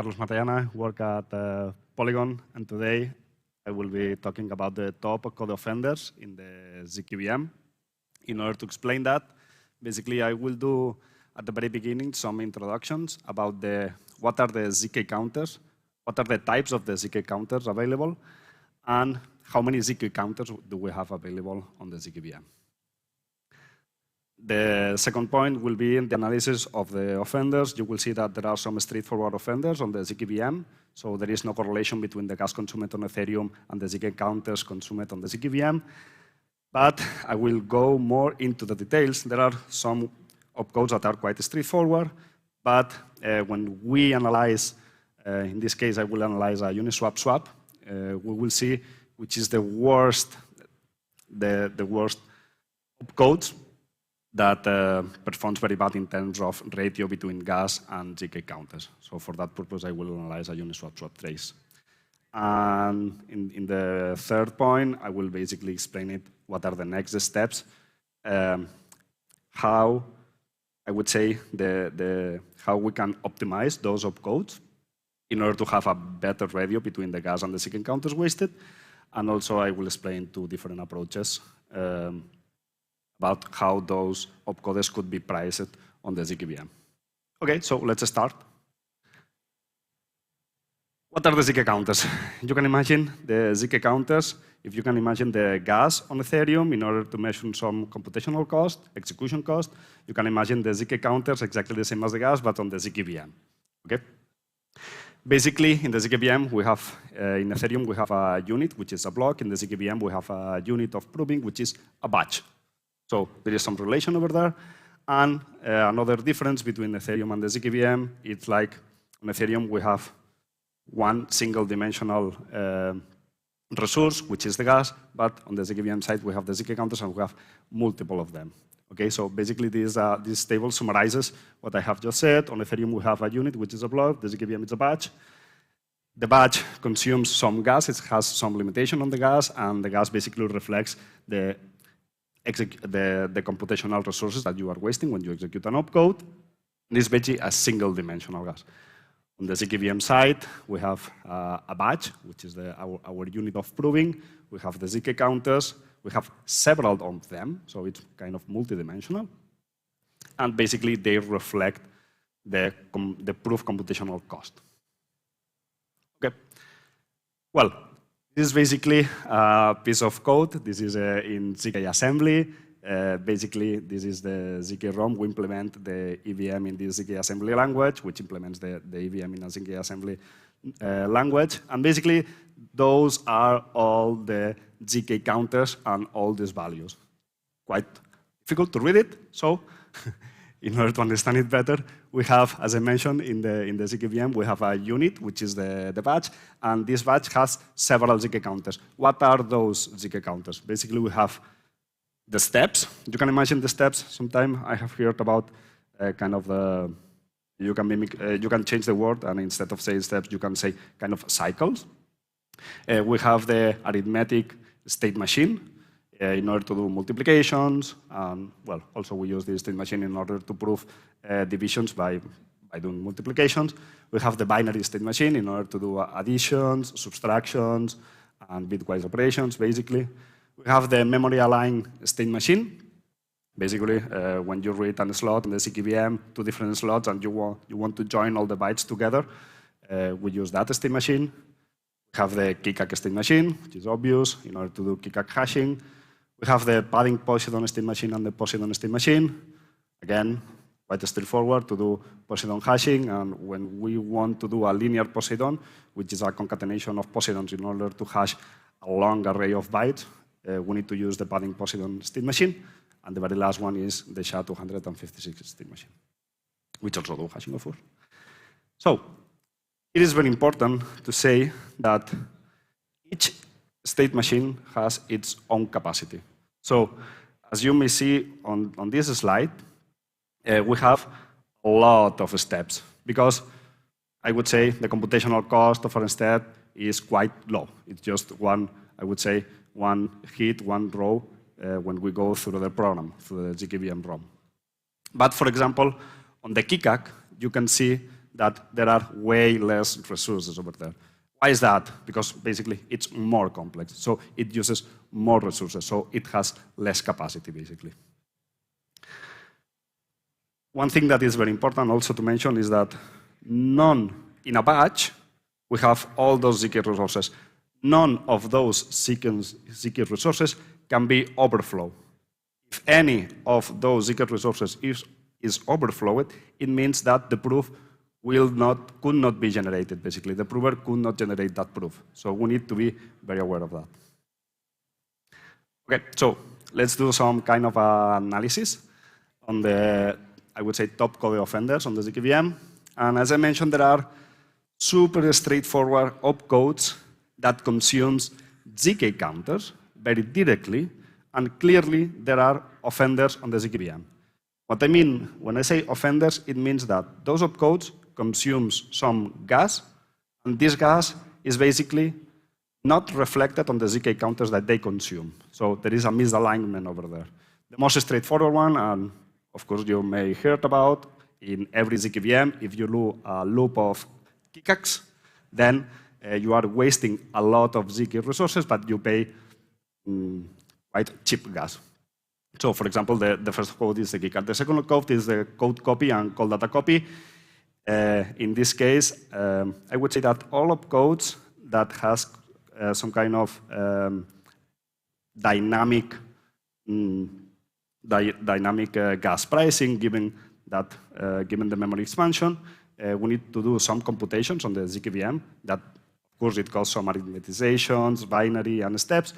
Carlos Matallana, work at Polygon, and today I will be talking about the top code offenders in the zkEVM. In order to explain that, basically I will do at the very beginning some introductions about what are the zk counters, what are the types of the zk counters available, and how many zk counters do we have available on the zkEVM. The second point will be in the analysis of the offenders. You will see that there are some straightforward offenders on the zkEVM, so there is no correlation between the gas consumed on Ethereum and the zk counters consumed on the zkEVM. But I will go more into the details. There are some opcodes that are quite straightforward, but when we analyze, in this case I will analyze a Uniswap swap, we will see which is the worst opcodes that performs very bad in terms of ratio between gas and zk counters. So for that purpose, I will analyze a Uniswap swap trace. And in the third point, I will basically explain it, what are the next steps, how I would say how we can optimize those opcodes in order to have a better ratio between the gas and the zk counters wasted. And also I will explain two different approaches about how those opcodes could be priced on the zkEVM. Okay, so let's start. What are the zk counters? You can imagine the zk counters, if you can imagine the gas on Ethereum in order to measure some computational cost, execution cost, you can imagine the zk counters exactly the same as the gas, but on the zkEVM. Okay? Basically, in the zkEVM, we have, in Ethereum, we have a unit, which is a block. In the zkEVM, we have a unit of proving, which is a batch. So there is some relation over there. And another difference between Ethereum and the zkEVM, it's like on Ethereum, we have one single dimensional resource, which is the gas, but on the zkEVM side, we have the zk counters and we have multiple of them. Okay, so basically this table summarizes what I have just said. On Ethereum, we have a unit, which is a block. The zkEVM is a batch. The batch consumes some gas. It has some limitation on the gas, and the gas basically reflects the computational resources that you are wasting when you execute an opcode. This is basically a single dimensional gas. On the zkEVM side, we have a batch, which is our unit of proving. We have the zk counters. We have several of them, so it's kind of multidimensional. And basically, they reflect the proof computational cost. Okay. Well, this is basically a piece of code. This is in zkAssembly. Basically, this is the zk-ROM. We implement the EVM in this zkAssembly language, which implements the EVM in a zkAssembly language. And basically, those are all the zk counters and all these values. Quite difficult to read it, so in order to understand it better, we have, as I mentioned, in the zkEVM, we have a unit, which is the batch, and this batch has several zk counters. What are those zk counters? Basically, we have the steps. You can imagine the steps. Sometime I have heard about kind of you can change the word, and instead of saying steps, you can say kind of cycles. We have the arithmetic state machine in order to do multiplications, and well, also we use the state machine in order to prove divisions by doing multiplications. We have the binary state machine in order to do additions, subtractions, and bitwise operations, basically. We have the memory aligned state machine. Basically, when you read a slot in the zkEVM, two different slots, and you want to join all the bytes together, we use that state machine. We have the keycack state machine, which is obvious, in order to do keycack hashing. We have the padding Polygon state machine and the Polygon state machine. Again, quite straightforward to do Polygon hashing, and when we want to do a linear Polygon, which is a concatenation of Polygon in order to hash a long array of bytes, we need to use the padding Polygon state machine. And the very last one is the SHA-256 state machine, which also do hashing, of course. So it is very important to say that each state machine has its own capacity. So as you may see on this slide, we have a lot of steps because I would say the computational cost of a step is quite low. It's just one, I would say, one hit, one row when we go through the program, through the zkEVM ROM. But for example, on the keycack, you can see that there are way less resources over there. Why is that? Because basically it's more complex. So it uses more resources. So it has less capacity, basically. One thing that is very important also to mention is that in a batch, we have all those zk resources. None of those zk resources can be overflow. If any of those zk resources is overflowed, it means that the proof could not be generated, basically. The prover could not generate that proof. So we need to be very aware of that. Okay, so let's do some kind of analysis on the, I would say, top code offenders on the zkEVM. And as I mentioned, there are super straightforward opcodes that consumes zk counters very directly, and clearly there are offenders on the zkEVM. What I mean when I say offenders, it means that those opcodes consumes some gas, and this gas is basically not reflected on the zk counters that they consume. So there is a misalignment over there. The most straightforward one, and of course you may heard about in every zkEVM, if you do a loop of kickax, then you are wasting a lot of zk resources, but you pay quite cheap gas. So for example, the first code is the kickax. The second code is the code copy and call data copy. In this case, I would say that all opcodes that has some kind of dynamic gas pricing, given the memory expansion, we need to do some computations on the zkEVM. That, of course, it calls some arithmetizations, binary, and steps.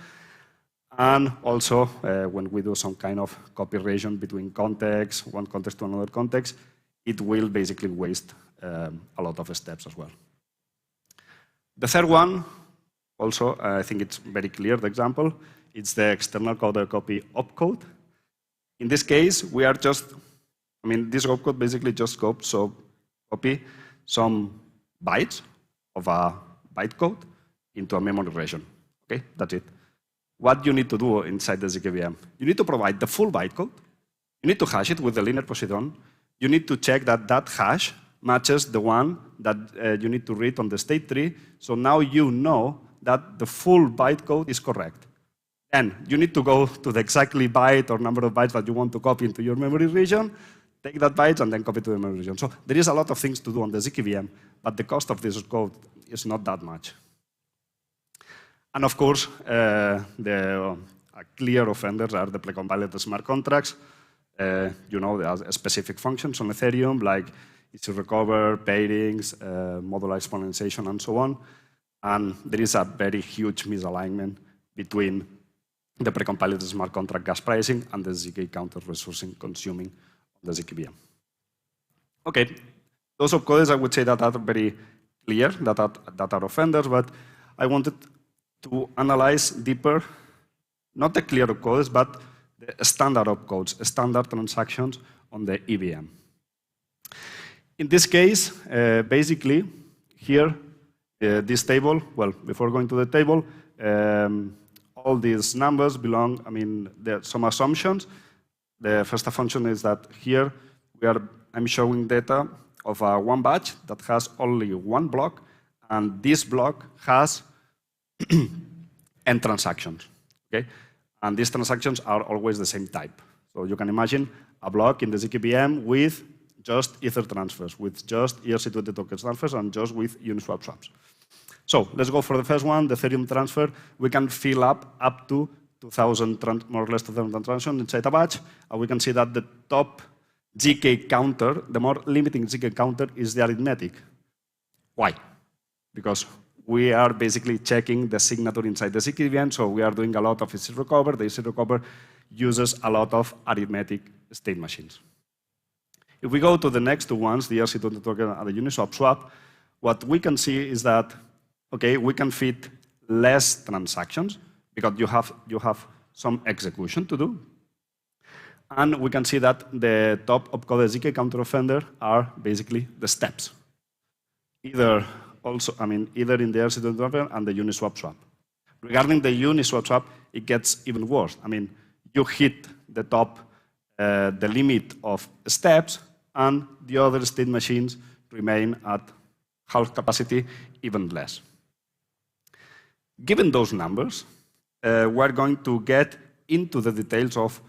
And also, when we do some kind of copy region between contexts, one context to another context, it will basically waste a lot of steps as well. The third one, also, I think it's very clear, the example, it's the external coder copy opcode. In this case, we are just, this opcode basically just copy some bytes of a bytecode into a memory region. Okay, that's it. What you need to do inside the zkEVM? You need to provide the full bytecode. You need to hash it with the linear Poseidon. You need to check that that hash matches the one that you need to read on the state tree. So now you know that the full bytecode is correct. And you need to go to the exactly byte or number of bytes that you want to copy into your memory region, take that byte, and then copy to the memory region. So there is a lot of things to do on the zkEVM, but the cost of this code is not that much. And of course, the clear offenders are the precompiled smart contracts. You know, there are specific functions on Ethereum, like easy recover, pairings, modular exponentiation, and so on. And there is a very huge misalignment between the precompiled smart contract gas pricing and the zk counter resourcing consuming on the zkEVM. Okay, those opcodes I would say that are very clear, that are offenders, but I wanted to analyze deeper, not the clear opcodes, but the standard opcodes, standard transactions on the EVM. In this case, basically, here, this table, well, before going to the table, all these numbers belong, there are some assumptions. The first assumption is that here I'm showing data of one batch that has only one block, and this block has n transactions, okay? And these transactions are always the same type. So you can imagine a block in the zkEVM with just Ether transfers, with just ERC20 token transfers, and just with Uniswap swaps. So let's go for the first one, the Ethereum transfer. We can fill up to 2,000, more or less 2,000 transactions inside a batch, and we can see that the top zk counter, the more limiting zk counter, is the arithmetic. Why? Because we are basically checking the signature inside the zkEVM, so we are doing a lot of easy recover. The easy recover uses a lot of arithmetic state machines. If we go to the next two ones, the ERC20 token and the Uniswap swap, what we can see is that, okay, we can fit less transactions because you have some execution to do. And we can see that the top opcoded zk counter offender are basically the steps. Either in the ERC20 token and the Uniswap swap. Regarding the Uniswap swap, it gets even worse. You hit the top, the limit of steps, and the other state machines remain at half capacity, even less. Given those numbers, we're going to get into the details of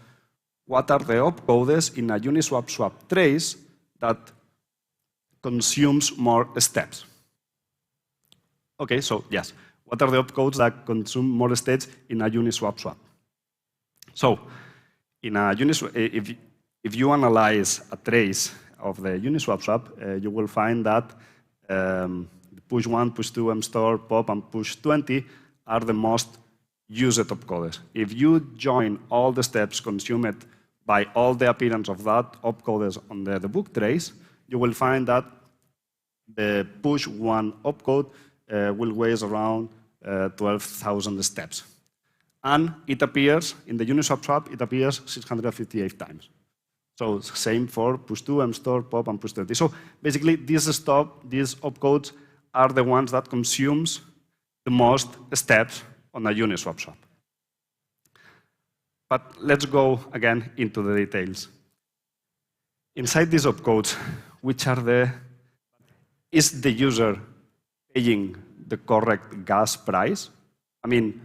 what are the opcodes in a Uniswap swap trace that consumes more steps. Okay, so yes, what are the opcodes that consume more steps in a Uniswap swap? So, in a Uniswap, if you analyze a trace of the Uniswap swap, you will find that push 1, push 2, mstore, pop, and push 20 are the most used opcodes. If you join all the steps consumed by all the appearance of that opcodes on the book trace, you will find that the push 1 opcode will weigh around 12,000 steps. And it appears, in the Uniswap swap, it appears 658 times. So same for push 2, mstore, pop, and push 20. So basically, these opcodes are the ones that consumes the most steps on a Uniswap swap. But let's go again into the details. Inside these opcodes, is the user paying the correct gas price? I mean,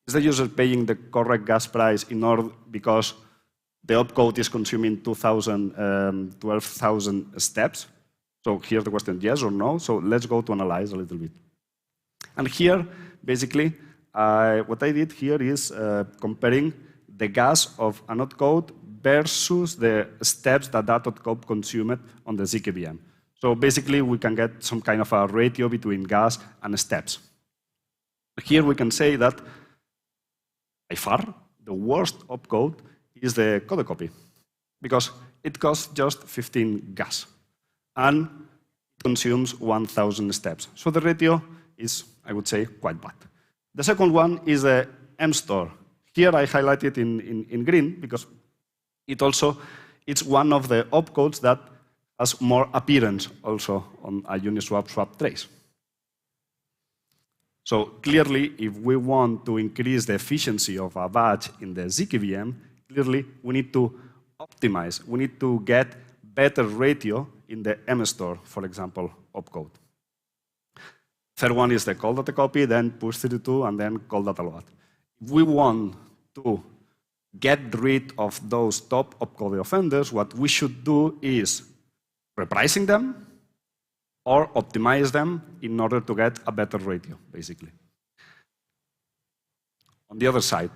is the user paying the correct gas price in order because the opcode is consuming 12,000 steps? So here's the question, yes or no? So let's go to analyze a little bit. And here, basically, what I did here is comparing the gas of an opcode versus the steps that opcode consumed on the zkEVM. So basically, we can get some kind of a ratio between gas and steps. Here we can say that, by far, the worst opcode is the code copy, because it costs just 15 gas, and it consumes 1,000 steps. So the ratio is, I would say, quite bad. The second one is the mstore. Here I highlight it in green because it's one of the opcodes that has more appearance also on a Uniswap swap trace. So clearly, if we want to increase the efficiency of a batch in the zkEVM, clearly we need to optimize. We need to get better ratio in the mstore, for example, opcode. Third one is the call data copy, then push 32, and then call data load. If we want to get rid of those top opcode offenders, what we should do is repricing them or optimize them in order to get a better ratio, basically. On the other side,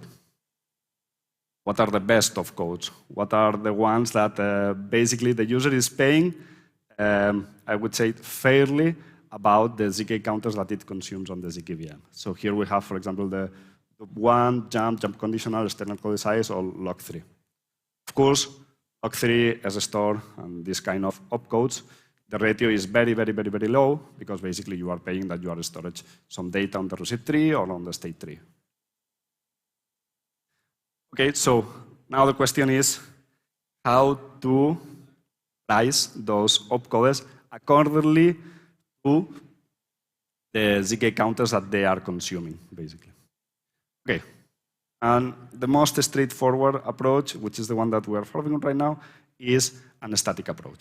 what are the best opcodes? What are the ones that basically the user is paying, I would say, fairly about the zk counters that it consumes on the zkEVM? So here we have, for example, the one, jump conditional, external code size, or log3. Of course, log3, as a store, and this kind of opcodes, the ratio is very, very, very, very low because basically you are paying that you are storing some data on the receipt tree or on the state tree. Okay, so now the question is how to price those opcodes accordingly to the zk counters that they are consuming, basically. Okay, and the most straightforward approach, which is the one that we are following right now, is a static approach.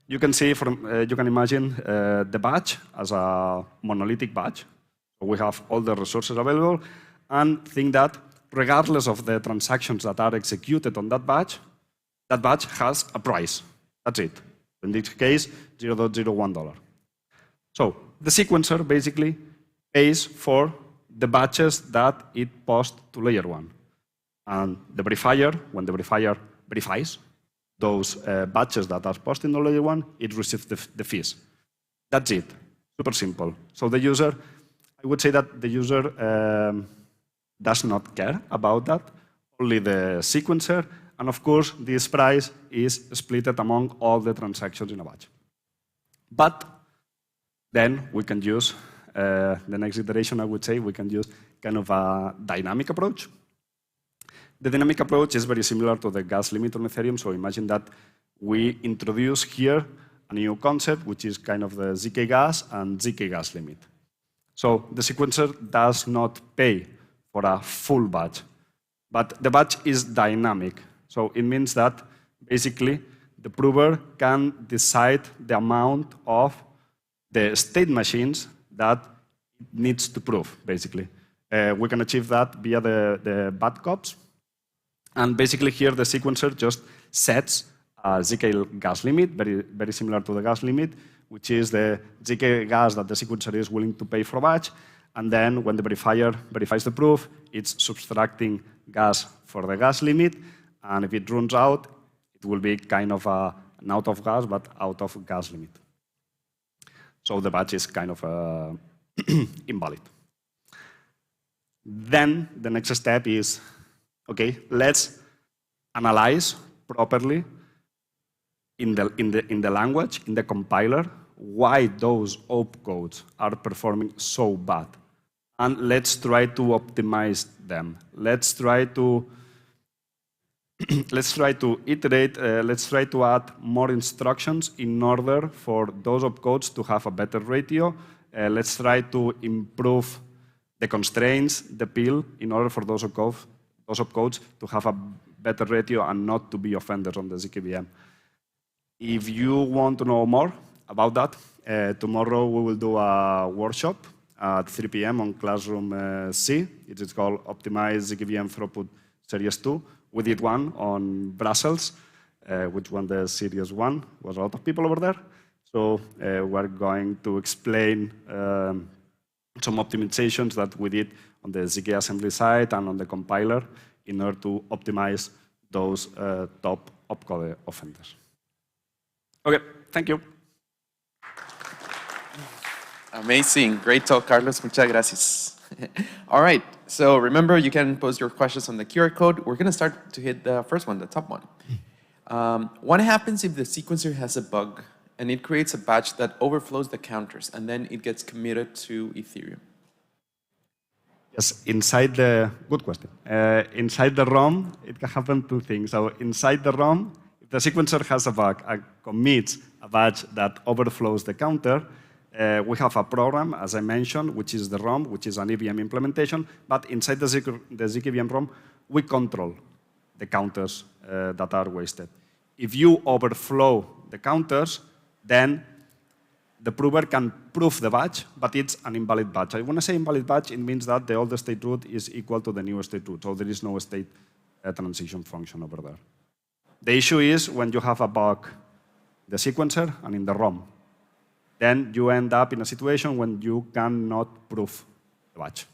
You can see you can imagine the batch as a monolithic batch. So we have all the resources available, and think that regardless of the transactions that are executed on that batch has a price. That's it. In this case, $0.01. So the sequencer basically pays for the batches that it posts to layer 1. And the verifier, when the verifier verifies those batches that are posted to layer 1, it receives the fees. That's it. Super simple. So the user, I would say that the user does not care about that, only the sequencer. And of course, this price is split among all the transactions in a batch. But then we can use, the next iteration, I would say, we can use kind of a dynamic approach. The dynamic approach is very similar to the gas limit on Ethereum. So imagine that we introduce here a new concept, which is kind of the zk gas and zk gas limit. So the sequencer does not pay for a full batch, but the batch is dynamic. So it means that basically the prover can decide the amount of the state machines that it needs to prove, basically. We can achieve that via the bad cops. And basically here the sequencer just sets a zk gas limit, very similar to the gas limit, which is the zk gas that the sequencer is willing to pay for a batch. And then when the verifier verifies the proof, it's subtracting gas for the gas limit. And if it runs out, it will be kind of an out of gas, but out of gas limit. So the batch is kind of invalid. Then the next step is, okay, let's analyze properly in the language, in the compiler, why those opcodes are performing so bad. And let's try to optimize them. Let's try to iterate, let's try to add more instructions in order for those opcodes to have a better ratio. Let's try to improve the constraints, the pill, in order for those opcodes to have a better ratio and not to be offenders on the zkEVM. If you want to know more about that, tomorrow we will do a workshop at 3 p.m. on Classroom C. It is called Optimize zkEVM Throughput Series 2. We did one on Brussels, which won the Series 1. Was a lot of people over there. So we're going to explain some optimizations that we did on the zk assembly side and on the compiler in order to optimize those top opcode offenders. Okay, thank you. Amazing. Great talk, Carlos. Muchas gracias. All right. So remember, you can post your questions on the QR code. We're going to start to hit the first one, the top one. What happens if the sequencer has a bug and it creates a batch that overflows the counters and then it gets committed to Ethereum? Yes, inside the, good question. Inside the ROM, it can happen two things. So inside the ROM, if the sequencer has a bug and commits a batch that overflows the counter, we have a program, as I mentioned, which is the ROM, which is an EVM implementation. But inside the zkEVM ROM, we control the counters that are wasted. If you overflow the counters, then the prover can prove the batch, but it's an invalid batch. I want to say invalid batch, it means that the old state root is equal to the new state root, so there is no state transition function over there. The issue is when you have a bug in the sequencer and in the ROM. Then you end up in a situation when you cannot prove the batch.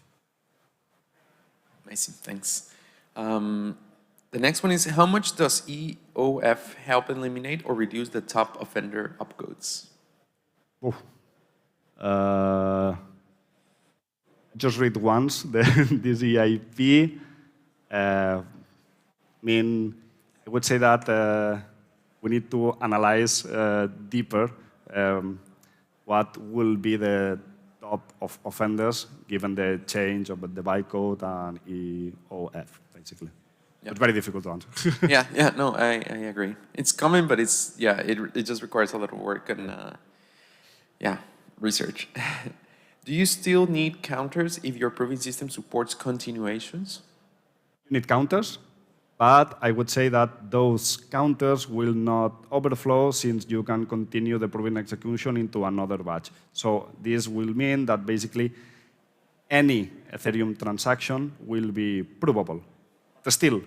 Amazing, thanks. The next one is, how much does EOF help eliminate or reduce the top offender opcodes? Just read once this EIP. I would say that we need to analyze deeper what will be the top of offenders given the change of the bytecode and EOF, basically. Yep. It's very difficult to answer. yeah, no, I agree. It's common, but it's, yeah, it just requires a lot of work and, yeah, research. Do you still need counters if your proving system supports continuations? You need counters, but I would say that those counters will not overflow since you can continue the proving execution into another batch. So this will mean that basically any Ethereum transaction will be provable. But still,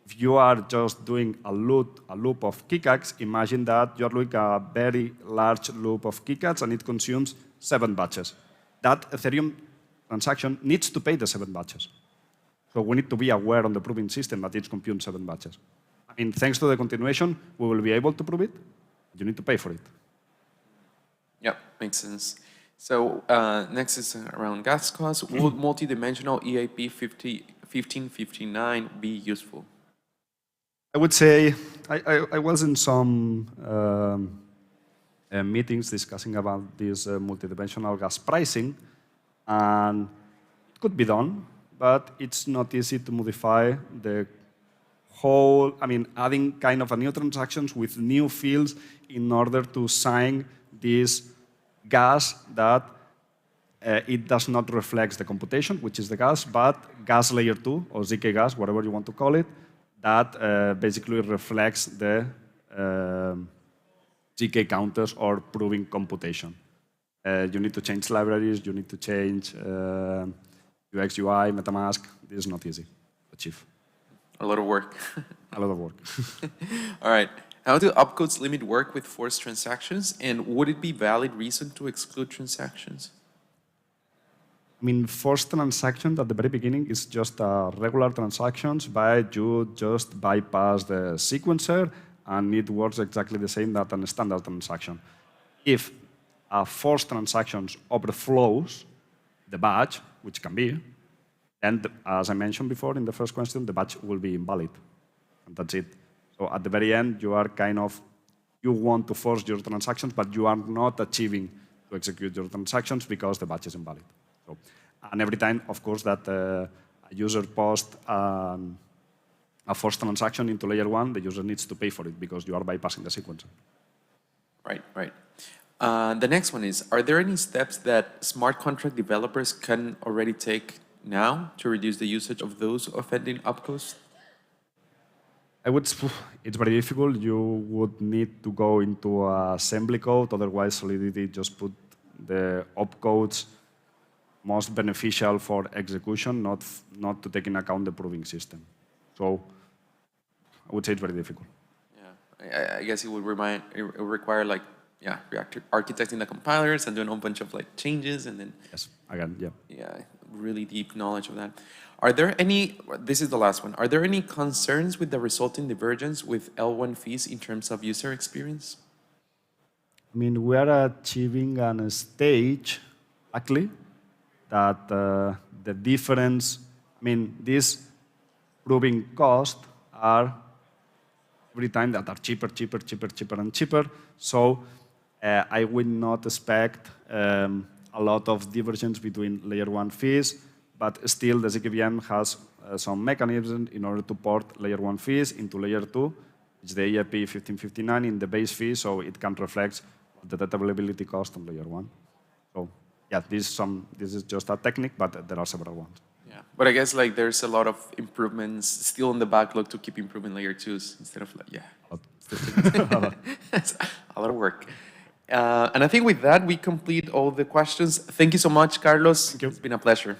if you are just doing a loop of keycats, imagine that you're doing a very large loop of keycats and it consumes 7 batches. That Ethereum transaction needs to pay the 7 batches. So we need to be aware on the proving system that it's computing 7 batches. I mean, thanks to the continuation, we will be able to prove it. You need to pay for it. Yeah, makes sense. So next is around gas costs. Would multi-dimensional EIP 1559 be useful? I would say I was in some meetings discussing about this multidimensional gas pricing, and it could be done, but it's not easy to modify the whole, adding kind of a new transactions with new fields in order to sign this gas that it does not reflect the computation, which is the gas, but gas layer 2, or zk gas, whatever you want to call it, that basically reflects the zk counters or proving computation. You need to change libraries, you need to change UX, UI, MetaMask. This is not easy to achieve. A lot of work. A lot of work. All right. How do opcodes limit work with forced transactions, and would it be valid reason to exclude transactions? I mean, forced transactions at the very beginning is just regular transactions, but you just bypass the sequencer, and it works exactly the same that a standard transaction. If a forced transactions overflows the batch, which can be, and as I mentioned before in the first question, the batch will be invalid, and that's it. So at the very end, you are kind of, you want to force your transactions, but you are not achieving to execute your transactions because the batch is invalid. So, and every time, of course, that a user posts a forced transaction into layer 1, the user needs to pay for it because you are bypassing the sequencer. Right, right. The next one is, are there any steps that smart contract developers can already take now to reduce the usage of those offending opcodes? It's very difficult. You would need to go into assembly code, otherwise Solidity just put the opcodes most beneficial for execution, not to take into account the proving system. So I would say it's very difficult. Yeah, I guess it would require like, yeah, architecting the compilers and doing a whole bunch of like changes and then. Yes, again, yeah. Yeah, really deep knowledge of that. Are there any, this is the last one, are there any concerns with the resulting divergence with L1 fees in terms of user experience? I mean, we are achieving a stage, actually, that the difference, I mean, these proving costs are every time that are cheaper, and cheaper. So I would not expect a lot of divergence between layer 1 fees, but still the zkEVM has some mechanisms in order to port layer 1 fees into layer 2. It's the EIP 1559 in the base fee, so it can reflect the data availability cost on layer 1. So yeah, this is just a technique, but there are several ones. Yeah, but I guess like there's a lot of improvements still in the backlog to keep improving layer 2s instead of like, yeah. It's a lot of work. And I think with that, we complete all the questions. Thank you so much, Carlos. Thank you. It's been a pleasure.